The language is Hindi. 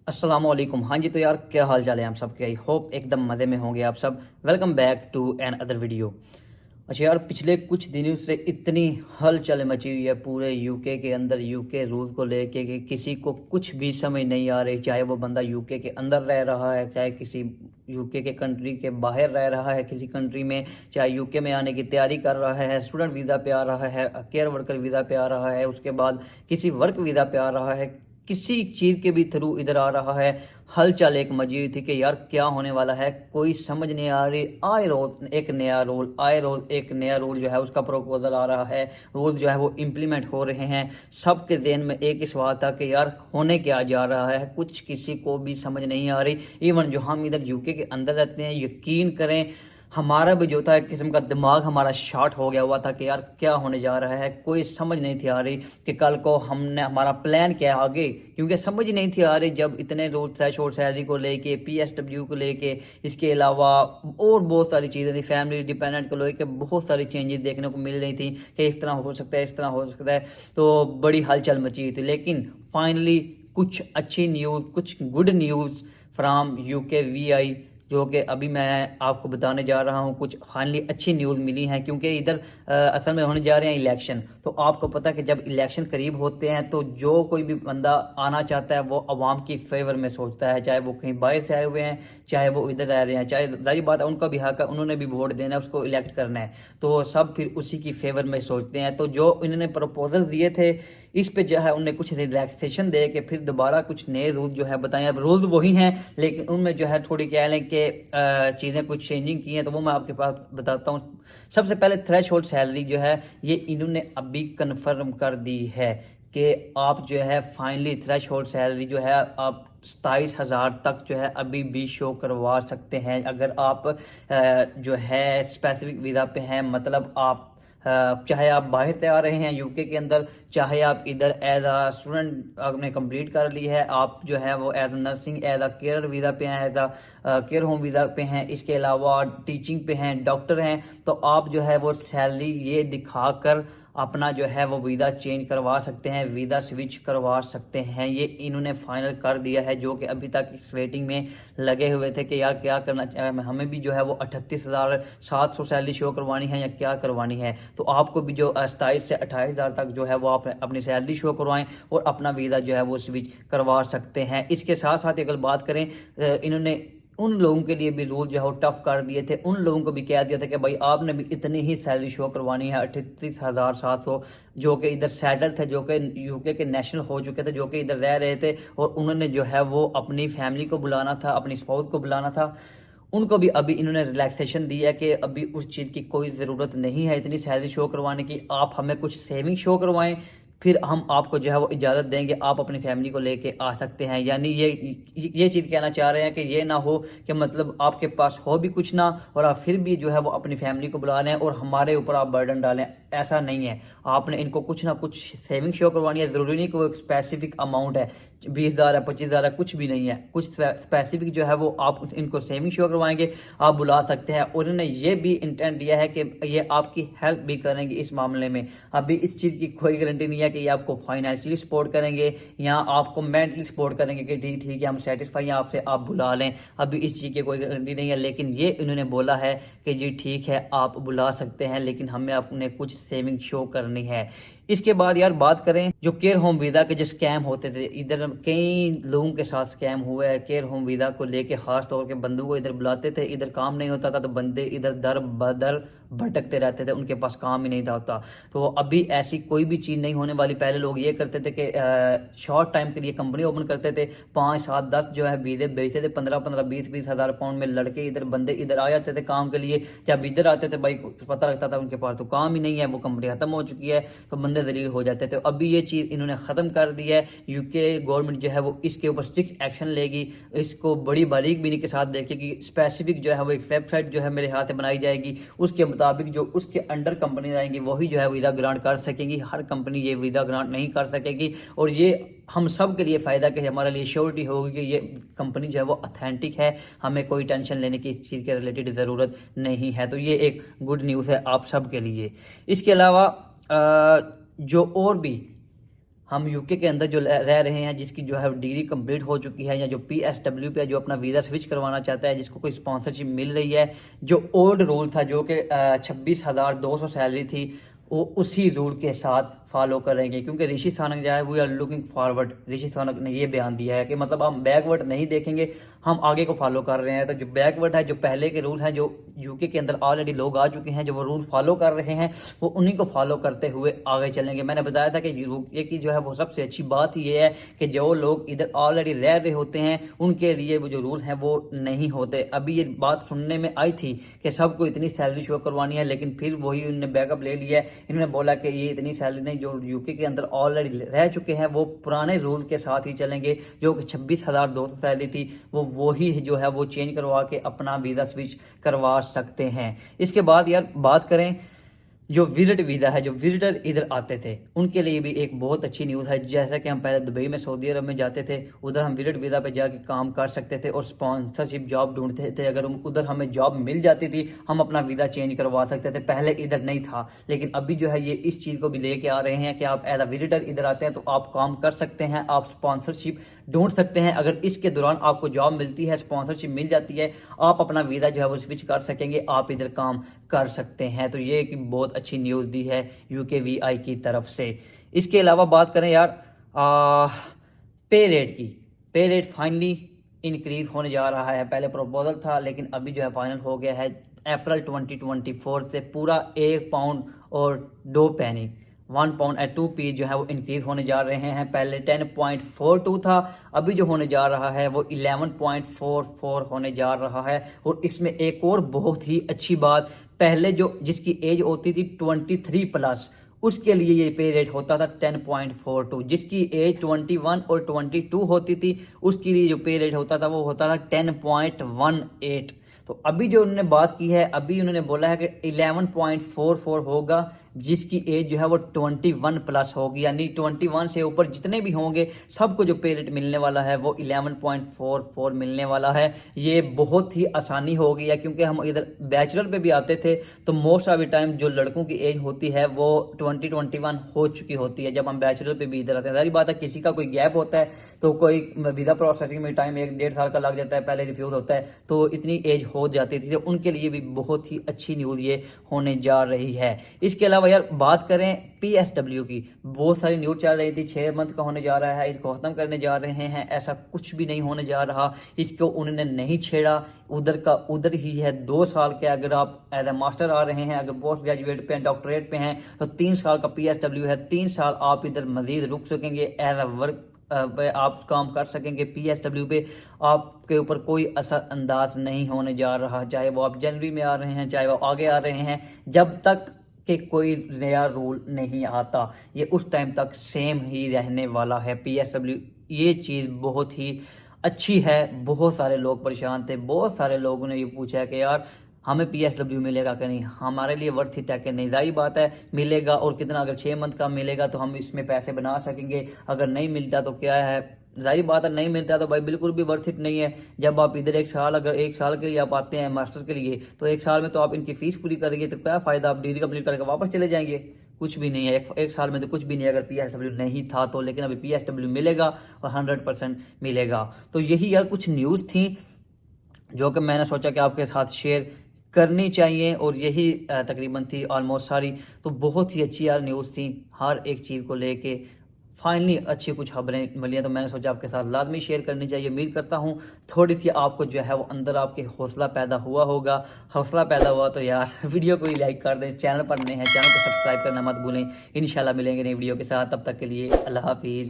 अस्सलामुअलैकुम। हाँ जी, तो यार क्या हाल चाल है आप सबके। आई होप एकदम मज़े में होंगे आप सब। Welcome back to another video. अच्छा यार, पिछले कुछ दिनों से इतनी हलचल मची हुई है पूरे यूके के अंदर, यूके रूल को लेके कि किसी को कुछ भी समझ नहीं आ रही। चाहे वो बंदा यूके के अंदर रह रहा है, चाहे किसी यूके के कंट्री के बाहर रह रहा है किसी कंट्री में, चाहे यूके में आने की तैयारी कर रहा है, स्टूडेंट वीज़ा पे आ रहा है, केयर वर्कर वीज़ा पे आ रहा है, उसके बाद किसी वर्क वीज़ा पे आ रहा है, किसी चीज़ के भी थ्रू इधर आ रहा है। हलचल एक मची हुई थी कि यार क्या होने वाला है, कोई समझ नहीं आ रही। आए रोज एक नया रूल, आए रोज एक नया रूल जो है उसका प्रपोजल आ रहा है, रूल जो है वो इम्प्लीमेंट हो रहे हैं। सबके ज़हन में एक ही सवाल था कि यार होने क्या जा रहा है, कुछ किसी को भी समझ नहीं आ रही। इवन जो हम इधर यूके के अंदर रहते हैं, यकीन करें हमारा भी जो था एक किस्म का दिमाग हमारा शॉर्ट हो गया हुआ था कि यार क्या होने जा रहा है। कोई समझ नहीं थी आ रही कि कल को हमने हमारा प्लान क्या है आगे, क्योंकि समझ ही नहीं थी आ रही। जब इतने रूल थ्रेशोल्ड सैलरी को लेके, पीएसडब्ल्यू को लेके, इसके अलावा और बहुत सारी चीज़ें थी, फैमिली डिपेंडेंट को लेके बहुत सारी चेंजेस देखने को मिल रही थी कि इस तरह हो सकता है, इस तरह हो सकता है। तो बड़ी हलचल मची हुई थी, लेकिन फाइनली कुछ अच्छी न्यूज़, कुछ good news from UK V I, जो कि अभी मैं आपको बताने जा रहा हूँ। कुछ फाइनली अच्छी न्यूज़ मिली है, क्योंकि इधर असल में होने जा रहे हैं इलेक्शन। तो आपको पता है कि जब इलेक्शन करीब होते हैं तो जो कोई भी बंदा आना चाहता है वो अवाम की फेवर में सोचता है, चाहे वो कहीं बाहर से आए हुए हैं, चाहे वो इधर रह रहे हैं, चाहे जाहिर बात है उनका भी हक है, उन्होंने भी वोट देना है, उसको इलेक्ट करना है। तो सब फिर उसी की फेवर में सोचते हैं। तो जो इन्होंने प्रपोजल दिए थे इस पे जो है उन्हें कुछ रिलैक्सेशन दे के फिर दोबारा कुछ नए रूल जो है बताएं। अब रूल वही हैं, लेकिन उनमें जो है थोड़ी कह लें कि चीज़ें कुछ चेंजिंग की हैं, तो वो मैं आपके पास बताता हूँ। सबसे पहले थ्रेश होल्ड सैलरी जो है ये इन्होंने अभी कन्फर्म कर दी है कि आप जो है फाइनली थ्रेश होल्ड सैलरी जो है आप 27,000 तक जो है अभी भी शो करवा सकते हैं। अगर आप जो है स्पेसिफिक वीज़ा पे हैं, मतलब आप चाहे आप बाहर से आ रहे हैं यूके के अंदर, चाहे आप इधर एज आ स्टूडेंट आपने कंप्लीट कर ली है, आप जो है वो एज नर्सिंग, एज आ केयर वीज़ा पे हैं, एज आ केयर होम वीज़ा पे हैं, इसके अलावा टीचिंग पे हैं, डॉक्टर हैं, तो आप जो है वो सैलरी ये दिखाकर अपना जो है वो वीज़ा चेंज करवा सकते हैं, वीज़ा स्विच करवा सकते हैं। ये इन्होंने फाइनल कर दिया है, जो कि अभी तक इस वेटिंग में लगे हुए थे कि यार क्या करना चाहिए, हमें भी जो है वो 38,700 सैलरी शो करवानी है या क्या करवानी है। तो आपको भी जो 27 से 28,000 तक जो है वो आप अपनी सैलरी शो करवाएं और अपना वीज़ा जो है वो स्विच करवा सकते हैं। इसके साथ साथ अगर बात करें, इन्होंने उन लोगों के लिए भी रूल जो है वो टफ कर दिए थे। उन लोगों को भी कह दिया था कि भाई आपने भी इतनी ही सैलरी शो करवानी है, 38,700, जो कि इधर सेटल थे, जो कि यूके के नेशनल हो चुके थे, जो कि इधर रह रहे थे, और उन्होंने जो है वो अपनी फैमिली को बुलाना था, अपनी स्पाउस को बुलाना था। उनको भी अभी इन्होंने रिलैक्सेशन दी है कि अभी उस चीज़ की कोई ज़रूरत नहीं है इतनी सैलरी शो करवाने की। आप हमें कुछ सेविंग शो करवाएं, फिर हम आपको जो है वो इजाज़त देंगे, आप अपनी फैमिली को लेके आ सकते हैं। यानी ये चीज़ कहना चाह रहे हैं कि ये ना हो कि मतलब आपके पास हो भी कुछ ना और आप फिर भी जो है वो अपनी फैमिली को बुला लें और हमारे ऊपर आप बर्डन डालें। ऐसा नहीं है, आपने इनको कुछ ना कुछ सेविंग शो करवानी है। ज़रूरी नहीं कि वो एक स्पेसिफिक अमाउंट है, 20,000 है, 25,000 है, कुछ भी नहीं है। कुछ स्पेसिफिक जो है वो आप इनको सेविंग शो करवाएंगे, आप बुला सकते हैं। और इन्होंने ये भी इंटेंट दिया है कि ये आपकी हेल्प भी करेंगे इस मामले में। अभी इस चीज़ की कोई गारंटी नहीं है कि ये आपको फाइनेंशियली सपोर्ट करेंगे या आपको मेंटली सपोर्ट करेंगे कि ठीक है हम सेटिस्फाई हैं आपसे, आप बुला लें। अभी इस चीज़ की कोई गारंटी नहीं है, लेकिन ये इन्होंने बोला है कि जी ठीक है आप बुला सकते हैं, लेकिन हमें अपने कुछ सेविंग शो करनी है। इसके बाद यार बात करें जो केयर होम वीज़ा के जो स्कैम होते थे, इधर कई लोगों के साथ स्कैम हुआ है केयर होम वीज़ा को लेके। खास तौर के बंदों को इधर बुलाते थे, इधर काम नहीं होता था तो बंदे इधर दर बदर भटकते रहते थे, उनके पास काम ही नहीं था होता। तो अभी ऐसी कोई भी चीज़ नहीं होने वाली। पहले लोग ये करते थे कि शॉर्ट टाइम के लिए कंपनी ओपन करते थे, 5 7 10 जो है वीज़े भेजते थे, 15 15 20 हज़ार पाउंड में लड़के इधर बंदे इधर आ जाते थे काम के लिए। जब इधर आते थे भाई पता लगता था उनके पास तो काम ही नहीं है, वो कंपनी खत्म हो चुकी है, तो बंदे दलील हो जाते थे। अभी ये चीज़ इन्होंने ख़त्म कर दी है। यूके गवर्नमेंट जो है वो इसके ऊपर स्ट्रिक्ट एक्शन लेगी, इसको बड़ी बारीक बीनी के साथ देखेगी। स्पेसिफिक जो है वो एक वेबसाइट जो है मेरे हाथ में बनाई जाएगी, उसके मुताबिक जो उसके अंडर कंपनी आएंगी वही जो है वीज़ा ग्रांट कर सकेंगी। हर कंपनी ये वीज़ा ग्रांट नहीं कर सकेगी, और ये हम सब के लिए फ़ायदा कि हमारे लिए श्योरिटी होगी कि ये कंपनी जो है वो ऑथेंटिक है, हमें कोई टेंशन लेने की इस चीज़ के रिलेटेड ज़रूरत नहीं है। तो ये एक गुड न्यूज़ है आप सब के लिए। इसके अलावा जो और भी हम यूके के अंदर जो रह रहे हैं, जिसकी जो है डिग्री कंप्लीट हो चुकी है, या जो PSW पे जो अपना वीज़ा स्विच करवाना चाहता है, जिसको कोई स्पॉन्सरशिप मिल रही है, जो ओल्ड रूल था जो कि 26,200 सैलरी थी, वो उसी रूल के साथ फॉलो करेंगे। क्योंकि ऋषि सुनक जो है we are looking forward, Rishi Sunak ने ये बयान दिया है कि मतलब हम बैकवर्ड नहीं देखेंगे, हम आगे को फॉलो कर रहे हैं। तो जो बैकवर्ड है, जो पहले के रूल हैं, जो यूके के अंदर ऑलरेडी लोग आ चुके हैं, जो वो रूल फॉलो कर रहे हैं, वो उन्हीं को फॉलो करते हुए आगे चलेंगे। मैंने बताया था कि यूके की जो है वो सबसे अच्छी बात ये है कि जो लोग इधर ऑलरेडी रह रहे होते हैं उनके लिए वो जो रूल हैं वो नहीं होते। अभी ये बात सुनने में आई थी कि सबको इतनी सैलरी शो करवानी है, लेकिन फिर वही उन्होंने बैकअप ले लिया है। इन्होंने बोला कि ये इतनी सैलरी नहीं, जो यूके के अंदर ऑलरेडी रह चुके हैं वो पुराने रूल के साथ ही चलेंगे। जो कि 26,200 सैलरी थी वो ही जो है वो चेंज करवा के अपना वीज़ा स्विच करवा सकते हैं। इसके बाद यार बात करें जो विजिट वीज़ा है, जो विजिटर इधर आते थे उनके लिए भी एक बहुत अच्छी न्यूज़ है। जैसा कि हम पहले दुबई में, सऊदी अरब में जाते थे, उधर हम विजिट वीज़ा पे जाके काम कर सकते थे और स्पॉन्सरशिप जॉब ढूंढते थे। अगर उधर हमें जॉब मिल जाती थी, हम अपना वीज़ा चेंज करवा सकते थे। पहले इधर नहीं था, लेकिन अभी जो है ये इस चीज़ को भी लेके आ रहे हैं कि आप एज अ विजिटर इधर आते हैं तो आप काम कर सकते हैं, आप स्पॉन्सरशिप ढूंढ सकते हैं। अगर इसके दौरान आपको जॉब मिलती है, स्पॉन्सरशिप मिल जाती है, आप अपना वीज़ा जो है वो स्विच कर सकेंगे, आप इधर काम कर सकते हैं। तो ये एक बहुत अच्छी न्यूज़ दी है UKVI की तरफ से। इसके अलावा बात करें यार पे रेट की, पे रेट फाइनली इंक्रीज होने जा रहा है। पहले प्रपोजल था, लेकिन अभी जो है फाइनल हो गया है। अप्रैल 2024 से पूरा 1 पाउंड और 2 पैनी, 1 पाउंड एंड 2 पी जो है वो इंक्रीज होने जा रहे हैं। पहले 10.42 था, अभी जो होने जा रहा है वो 11.44 होने जा रहा है। और इसमें एक और बहुत ही अच्छी बात, पहले जो जिसकी एज होती थी 23 प्लस, उसके लिए ये पे रेट होता था 10.42। जिसकी एज 21 और 22 होती थी उसके लिए जो पे रेट होता था वो होता था 10.18। तो अभी जो उन्होंने बात की है, अभी उन्होंने बोला है कि 11.44 होगा, जिसकी एज जो है वो 21 प्लस होगी। यानी 21 से ऊपर जितने भी होंगे सबको जो पे रेट मिलने वाला है वो 11.44 मिलने वाला है। ये बहुत ही आसानी हो गई है, क्योंकि हम इधर बैचलर पे भी आते थे तो मोस्ट ऑफ द टाइम जो लड़कों की एज होती है वो 21 हो चुकी होती है जब हम बैचलर पे भी इधर आते हैं। सारी बात है, किसी का कोई गैप होता है तो कोई वीज़ा प्रोसेसिंग में टाइम 1-1.5 साल का लग जाता है, पहले रिफ्यूज़ होता है, तो इतनी एज हो जाती थी। तो उनके लिए भी बहुत ही अच्छी न्यूज़ ये होने जा रही है। इसके अलावा यार बात करें PSW की, बहुत सारी न्यूज़ चल रही थी 6 मंथ का होने जा रहा है, इसको खत्म करने जा रहे हैं। ऐसा कुछ भी नहीं होने जा रहा, इसको उन्होंने नहीं छेड़ा, उधर का उधर ही है। 2 साल के अगर आप एज ए मास्टर आ रहे हैं, अगर पोस्ट ग्रेजुएट पे हैं, डॉक्टरेट पे हैं, तो 3 साल का PSW है। 3 साल आप इधर मजीद रुक सकेंगे, एज ए वर्क आप काम कर सकेंगे। PSW पे आपके ऊपर कोई असर अंदाज नहीं होने जा रहा, चाहे वो आप जनवरी में आ रहे हैं, चाहे वो आगे आ रहे हैं, जब तक कि कोई नया रूल नहीं आता, ये उस टाइम तक सेम ही रहने वाला है PSW। ये चीज़ बहुत ही अच्छी है। बहुत सारे लोग परेशान थे, बहुत सारे लोगों ने ये पूछा है कि यार हमें PSW मिलेगा कि नहीं, हमारे लिए वर्थ इट है कि नहीं। जाहिर बात है मिलेगा, और कितना, अगर 6 मंथ का मिलेगा तो हम इसमें पैसे बना सकेंगे, अगर नहीं मिलता तो क्या है, जाहिर बात है नहीं मिलता तो भाई बिल्कुल भी वर्थ इट नहीं है। जब आप इधर 1 साल, अगर 1 साल के लिए आप आते हैं मास्टर के लिए, तो 1 साल में तो आप इनकी फीस पूरी करेंगे तो क्या फ़ायदा, आप डिग्री कंप्लीट करके वापस चले जाएंगे, कुछ भी नहीं है। एक साल में तो कुछ भी नहीं है अगर PSW नहीं था तो। लेकिन अभी PSW मिलेगा और 100% मिलेगा। तो यही यार कुछ न्यूज़ थी जो कि मैंने सोचा कि आपके साथ शेयर करनी चाहिए, और यही तकरीबन थी ऑलमोस्ट सारी। तो बहुत ही अच्छी यार न्यूज़ थी, हर एक चीज़ को लेके फाइनली अच्छी कुछ खबरें मिली हैं, तो मैंने सोचा आपके साथ लाजमी शेयर करनी चाहिए। उम्मीद करता हूँ थोड़ी सी आपको जो है वो अंदर आपके हौसला पैदा हुआ होगा। हौसला पैदा हुआ तो यार वीडियो को ही लाइक कर दें, चैनल पर नए हैं चैनल को सब्सक्राइब करना मत भूलें। इंशाल्लाह मिलेंगे नई वीडियो के साथ, तब तक के लिए अल्लाह हाफिज़।